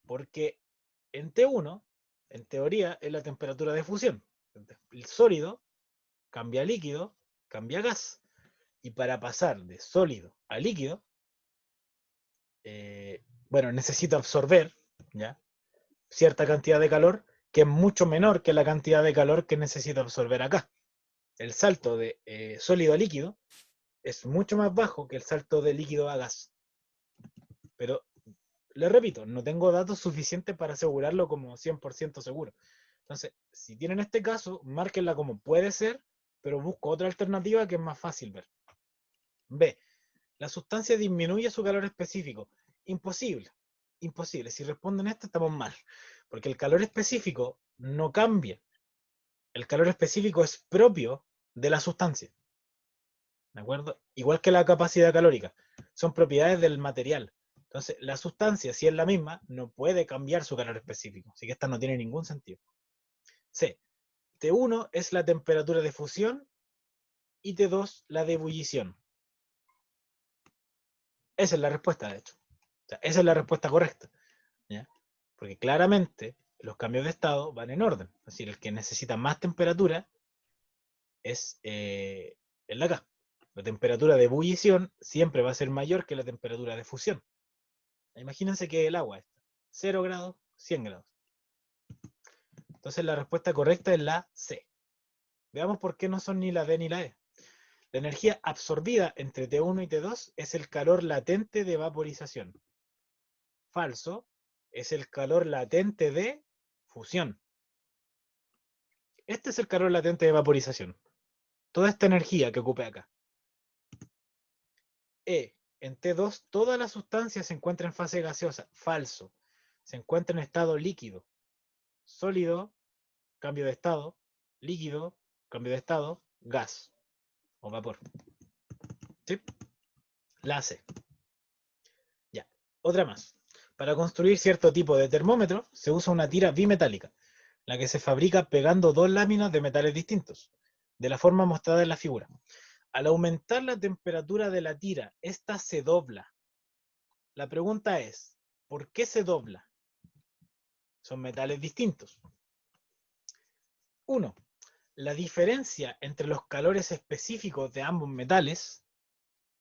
porque en T1, en teoría, es la temperatura de fusión. El sólido cambia a líquido, cambia a gas. Y para pasar de sólido a líquido, bueno, necesito absorber, ¿ya? Cierta cantidad de calor que es mucho menor que la cantidad de calor que necesito absorber acá. El salto de sólido a líquido es mucho más bajo que el salto de líquido a gas. Pero, le repito, no tengo datos suficientes para asegurarlo como 100% seguro. Entonces, si tienen este caso, márquenla como puede ser, pero busco otra alternativa que es más fácil ver. B. La sustancia disminuye su calor específico. Imposible. Imposible. Si responden esto, estamos mal. Porque el calor específico no cambia. El calor específico es propio de la sustancia. ¿De acuerdo? Igual que la capacidad calórica. Son propiedades del material. Entonces, la sustancia, si es la misma, no puede cambiar su calor específico. Así que esta no tiene ningún sentido. C. T1 es la temperatura de fusión y T2 la de ebullición. Esa es la respuesta, de hecho. O sea, esa es la respuesta correcta. ¿Ya? Porque claramente los cambios de estado van en orden. Es decir, el que necesita más temperatura es el de acá. La temperatura de ebullición siempre va a ser mayor que la temperatura de fusión. Imagínense que el agua está 0 grados, 100 grados. Entonces la respuesta correcta es la C. Veamos por qué no son ni la D ni la E. La energía absorbida entre T1 y T2 es el calor latente de vaporización. Falso, es el calor latente de fusión. Este es el calor latente de vaporización. Toda esta energía que ocupe acá. En T2 toda la sustancia se encuentra en fase gaseosa. Falso. Se encuentra en estado líquido. Sólido, cambio de estado. Líquido, cambio de estado. Gas o vapor. ¿Sí? La C. Ya. Otra más. Para construir cierto tipo de termómetro se usa una tira bimetálica, la que se fabrica pegando dos láminas de metales distintos, de la forma mostrada en la figura. Al aumentar la temperatura de la tira, esta se dobla. La pregunta es, ¿por qué se dobla? Son metales distintos. 1. La diferencia entre los calores específicos de ambos metales,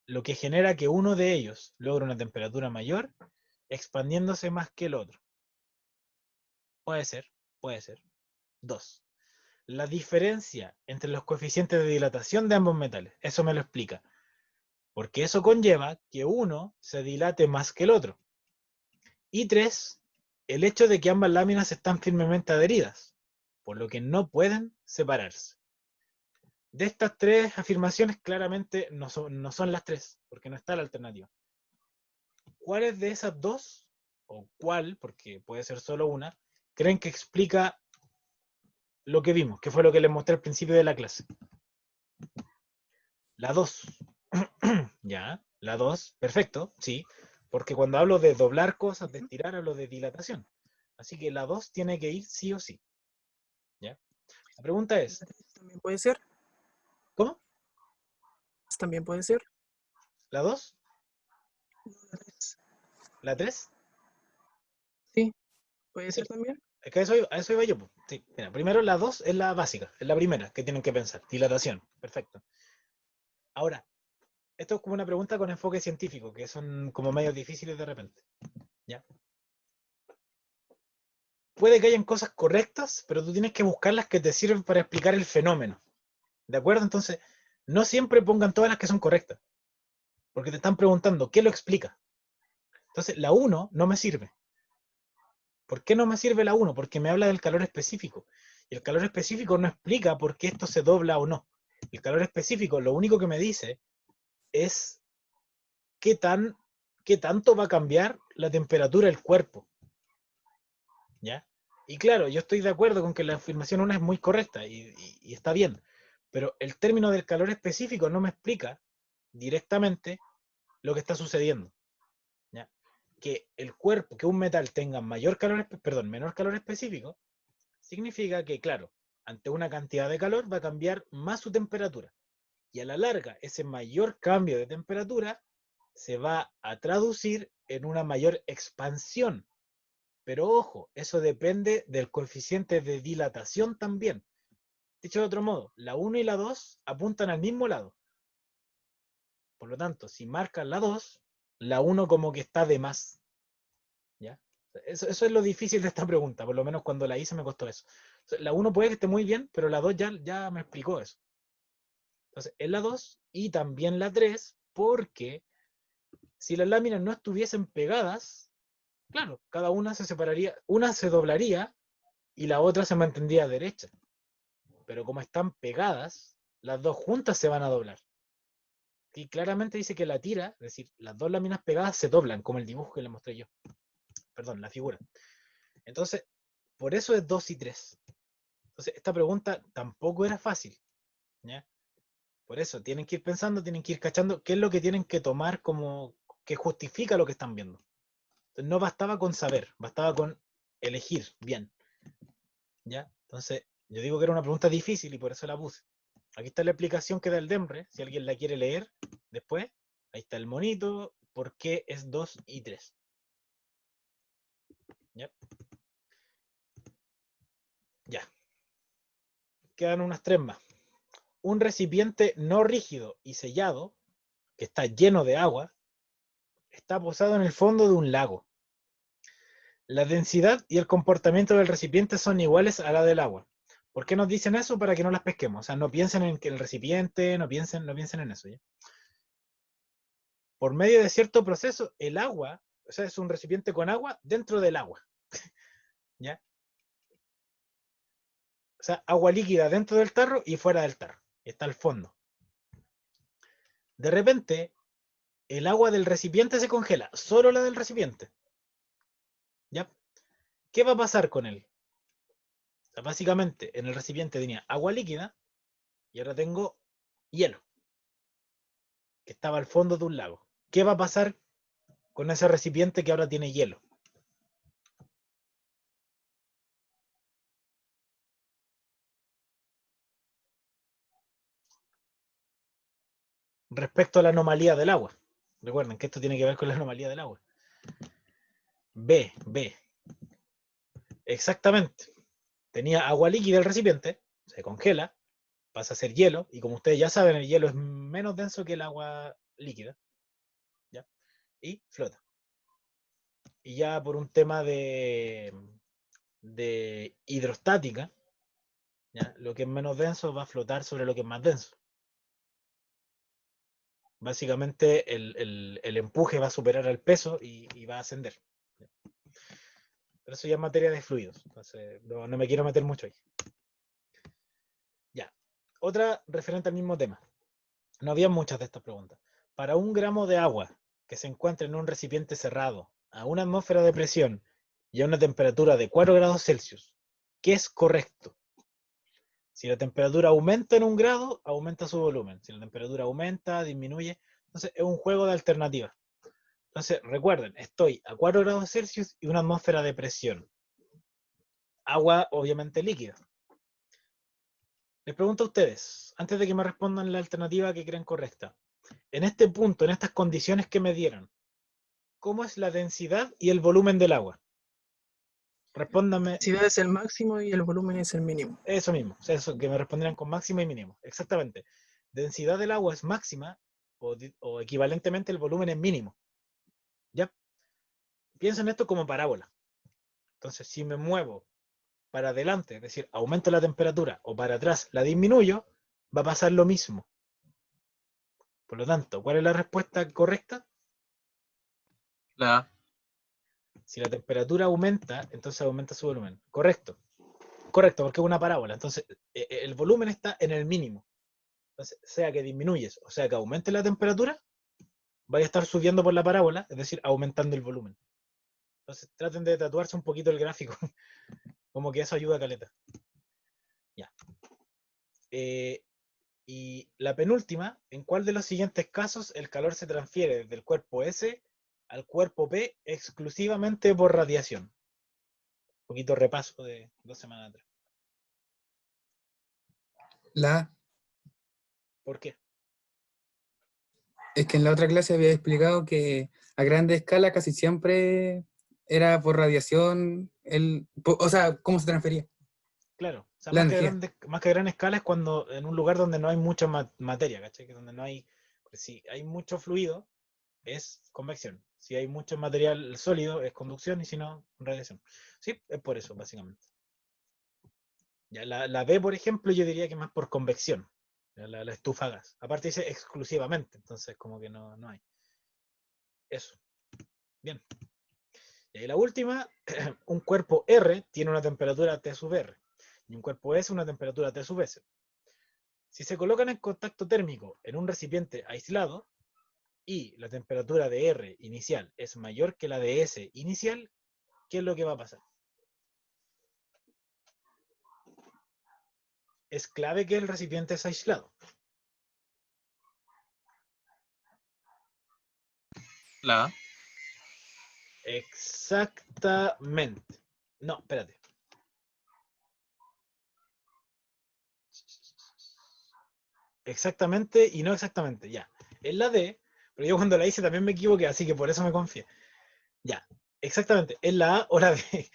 lo que genera que uno de ellos logre una temperatura mayor, expandiéndose más que el otro. Puede ser, puede ser. 2. la diferencia entre los coeficientes de dilatación de ambos metales. Eso me lo explica. Porque eso conlleva que uno se dilate más que el otro. Y 3, el hecho de que ambas láminas están firmemente adheridas, por lo que no pueden separarse. De estas 3 afirmaciones, claramente no son las 3, porque no está la alternativa. ¿Cuáles de esas 2, o cuál, porque puede ser solo una, creen que explica lo que vimos, que fue lo que les mostré al principio de la clase? La 2. Ya, la 2, perfecto, sí, porque cuando hablo de doblar cosas, de estirar, hablo de dilatación. Así que la 2 tiene que ir sí o sí. ¿Ya? La pregunta es, También puede ser. ¿cómo? También puede ser. ¿La 2? ¿La 3? Sí, puede ser también. Es que a eso iba yo. Sí, mira, primero la 2 es la básica, es la primera que tienen que pensar, dilatación, perfecto. Ahora, esto es como una pregunta con enfoque científico, que son como medios difíciles de repente. ¿Ya? Puede que hayan cosas correctas, pero tú tienes que buscar las que te sirven para explicar el fenómeno. ¿De acuerdo? Entonces, no siempre pongan todas las que son correctas, porque te están preguntando, ¿qué lo explica? Entonces, la 1 no me sirve. ¿Por qué no me sirve la 1? Porque me habla del calor específico. Y el calor específico no explica por qué esto se dobla o no. El calor específico lo único que me dice es qué tanto va a cambiar la temperatura del cuerpo. ¿Ya? Y claro, yo estoy de acuerdo con que la afirmación 1 es muy correcta y está bien, pero el término del calor específico no me explica directamente lo que está sucediendo. ¿Ya? Que el cuerpo, que un metal tenga menor calor específico, significa que, claro, ante una cantidad de calor va a cambiar más su temperatura. Y a la larga, ese mayor cambio de temperatura se va a traducir en una mayor expansión. Pero ojo, eso depende del coeficiente de dilatación también. Dicho de otro modo, la 1 y la 2 apuntan al mismo lado. Por lo tanto, si marcan la 2, la 1 como que está de más. ¿Ya? Eso es lo difícil de esta pregunta, por lo menos cuando la hice me costó eso. La 1 puede que esté muy bien, pero la 2 ya me explicó eso. Entonces, es la 2 y también la 3, porque si las láminas no estuviesen pegadas, claro, cada una se separaría, una se doblaría y la otra se mantendría derecha. Pero como están pegadas, las dos juntas se van a doblar. Y claramente dice que la tira, es decir, las dos láminas pegadas se doblan, como el dibujo que le mostré yo. Perdón, la figura. Entonces, por eso es 2 y 3. Entonces, esta pregunta tampoco era fácil. ¿Ya? Por eso, tienen que ir pensando, tienen que ir cachando qué es lo que tienen que tomar como que justifica lo que están viendo. Entonces, no bastaba con saber, bastaba con elegir bien. ¿Ya? Entonces, yo digo que era una pregunta difícil y por eso la puse. Aquí está la explicación que da el DEMRE, si alguien la quiere leer después. Ahí está el monito, por qué es 2 y 3. ¿Ya? Ya. Quedan unas 3 más. Un recipiente no rígido y sellado, que está lleno de agua, está posado en el fondo de un lago. La densidad y el comportamiento del recipiente son iguales a la del agua. ¿Por qué nos dicen eso? Para que no las pesquemos. O sea, no piensen en que el recipiente, no piensen en eso. ¿ya? Por medio de cierto proceso, el agua, o sea, es un recipiente con agua dentro del agua. ¿Ya? O sea, agua líquida dentro del tarro y fuera del tarro. Está al fondo. De repente, el agua del recipiente se congela, solo la del recipiente. ¿Ya? ¿Qué va a pasar con él? O sea, básicamente, en el recipiente tenía agua líquida y ahora tengo hielo, que estaba al fondo de un lago. ¿Qué va a pasar con ese recipiente que ahora tiene hielo? Respecto a la anomalía del agua. Recuerden que esto tiene que ver con la anomalía del agua. B. Exactamente. Tenía agua líquida el recipiente, se congela, pasa a ser hielo, y como ustedes ya saben, el hielo es menos denso que el agua líquida, ¿ya? Y flota. Y ya por un tema de hidrostática, ¿ya? Lo que es menos denso va a flotar sobre lo que es más denso. Básicamente el empuje va a superar al peso y va a ascender. Pero eso ya es materia de fluidos, entonces no me quiero meter mucho ahí. Ya. Otra referente al mismo tema. No había muchas de estas preguntas. Para 1 gramo de agua que se encuentra en un recipiente cerrado, a una atmósfera de presión y a una temperatura de 4 grados Celsius, ¿qué es correcto? Si la temperatura aumenta en 1 grado, aumenta su volumen. Si la temperatura aumenta, disminuye. Entonces es un juego de alternativas. Entonces recuerden, estoy a 4 grados Celsius y una atmósfera de presión. Agua obviamente líquida. Les pregunto a ustedes, antes de que me respondan la alternativa que creen correcta, en este punto, en estas condiciones que me dieron, ¿cómo es la densidad y el volumen del agua? Respóndanme La densidad es el máximo y el volumen es el mínimo. eso mismo, o sea, eso, que me respondieran con máxima y mínimo. Exactamente. Densidad del agua es máxima o equivalentemente el volumen es mínimo. ¿Ya? Piensen esto como parábola. Entonces, si me muevo para adelante, es decir, aumento la temperatura, o para atrás la disminuyo, va a pasar lo mismo. Por lo tanto, ¿cuál es la respuesta correcta? La A. Si la temperatura aumenta, entonces aumenta su volumen. Correcto. Correcto, porque es una parábola. Entonces, el volumen está en el mínimo. Entonces, sea que disminuyes o sea que aumentes la temperatura, vaya a estar subiendo por la parábola, es decir, aumentando el volumen. Entonces, traten de tatuarse un poquito el gráfico. Como que eso ayuda a caleta. Ya. Y la penúltima, ¿en cuál de los siguientes casos el calor se transfiere desde el cuerpo S al cuerpo P exclusivamente por radiación? Un poquito repaso de 2 semanas atrás. La A. ¿Por qué? Es que en la otra clase había explicado que a grande escala casi siempre era por radiación, o sea, cómo se transfería Claro, o sea, la energía. más que gran escala es cuando en un lugar donde no hay mucha materia, ¿cachai? Que donde no hay, pues si hay mucho fluido, es convección. Si hay mucho material sólido, es conducción, y si no, radiación. Sí, es por eso, básicamente. Ya, la B, por ejemplo, yo diría que más por convección. La estufa a gas. Aparte dice exclusivamente, entonces como que no hay. Eso. Bien. Y ahí la última, un cuerpo R tiene una temperatura T sub R y un cuerpo S una temperatura T sub S. Si se colocan en contacto térmico en un recipiente aislado y la temperatura de R inicial es mayor que la de S inicial, ¿qué es lo que va a pasar? Es clave que el recipiente es aislado. La A. Exactamente. No, espérate. Exactamente y no exactamente, ya. Es la D, pero yo cuando la hice también me equivoqué, así que por eso me confié. Ya, exactamente, es la A o la B.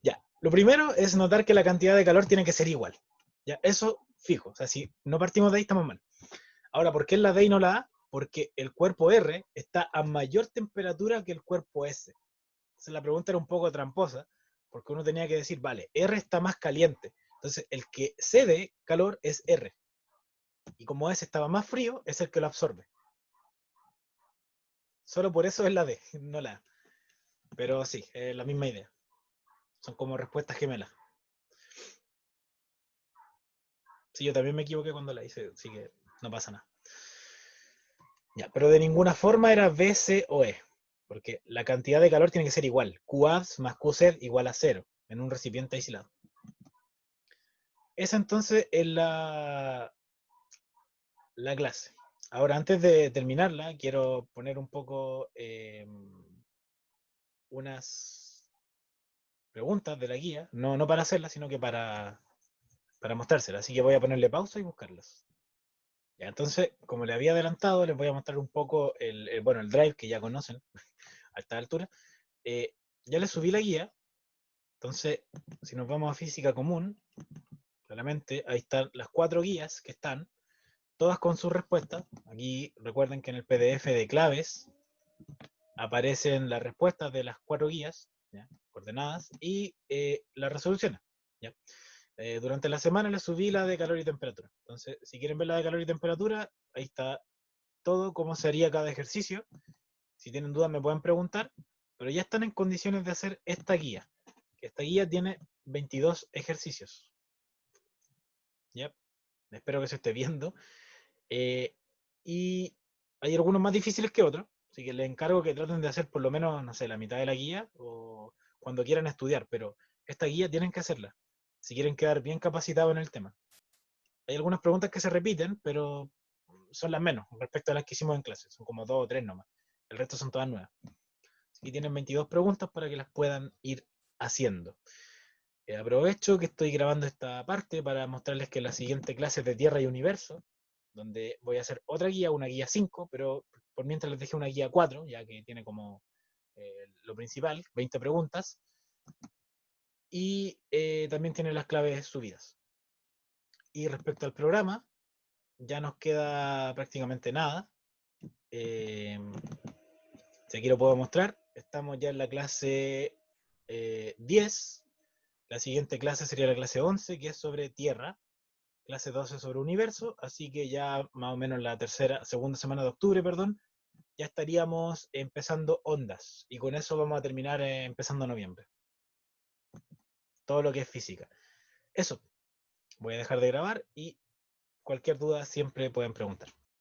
Ya, lo primero es notar que la cantidad de calor tiene que ser igual. Ya, eso fijo, o sea, si no partimos de ahí estamos mal. Ahora, ¿por qué es la D y no la A? Porque el cuerpo R está a mayor temperatura que el cuerpo S. Entonces la pregunta era un poco tramposa, porque uno tenía que decir, vale, R está más caliente. Entonces el que cede calor es R. Y como S estaba más frío, es el que lo absorbe. Solo por eso es la D, no la A. Pero sí, es la misma idea. Son como respuestas gemelas. Sí, yo también me equivoqué cuando la hice, así que no pasa nada. Ya, pero de ninguna forma era B, C o E, porque la cantidad de calor tiene que ser igual. QAbs más QZ igual a 0 en un recipiente aislado. Esa entonces es la clase. Ahora, antes de terminarla, quiero poner un poco unas preguntas de la guía, no para hacerlas, sino que para mostrárselas. Así que voy a ponerle pausa y buscarlas. Ya, entonces, como le había adelantado, les voy a mostrar un poco bueno, el drive que ya conocen a esta altura. Ya les subí la guía, entonces, si nos vamos a física común, claramente ahí están las 4 guías que están, todas con sus respuestas. Aquí recuerden que en el PDF de claves aparecen las respuestas de las 4 guías, ¿ya? Coordenadas, y las resoluciones. ¿Ya? Durante la semana les subí la de calor y temperatura. Entonces, si quieren ver la de calor y temperatura, ahí está todo, cómo se haría cada ejercicio. Si tienen dudas me pueden preguntar, pero ya están en condiciones de hacer esta guía. Esta guía tiene 22 ejercicios. ¿Ya? Espero que se esté viendo. Y hay algunos más difíciles que otros, así que les encargo que traten de hacer por lo menos, no sé, la mitad de la guía o cuando quieran estudiar, pero esta guía tienen que hacerla si quieren quedar bien capacitados en el tema. Hay algunas preguntas que se repiten, pero son las menos respecto a las que hicimos en clase, son como 2 o 3 nomás. El resto son todas nuevas. Así que tienen 22 preguntas para que las puedan ir haciendo. Aprovecho que estoy grabando esta parte para mostrarles que la siguiente clase es de Tierra y Universo, donde voy a hacer otra guía, una guía 5, pero por mientras les dejé una guía 4, ya que tiene como lo principal, 20 preguntas, y también tiene las claves subidas. Y respecto al programa, ya nos queda prácticamente nada. Si aquí lo puedo mostrar, estamos ya en la clase 10, la siguiente clase sería la clase 11, que es sobre Tierra, clase 12 sobre Universo, así que ya más o menos la segunda semana de octubre, perdón, ya estaríamos empezando ondas, y con eso vamos a terminar empezando noviembre. Todo lo que es física. Eso, voy a dejar de grabar y cualquier duda siempre pueden preguntar.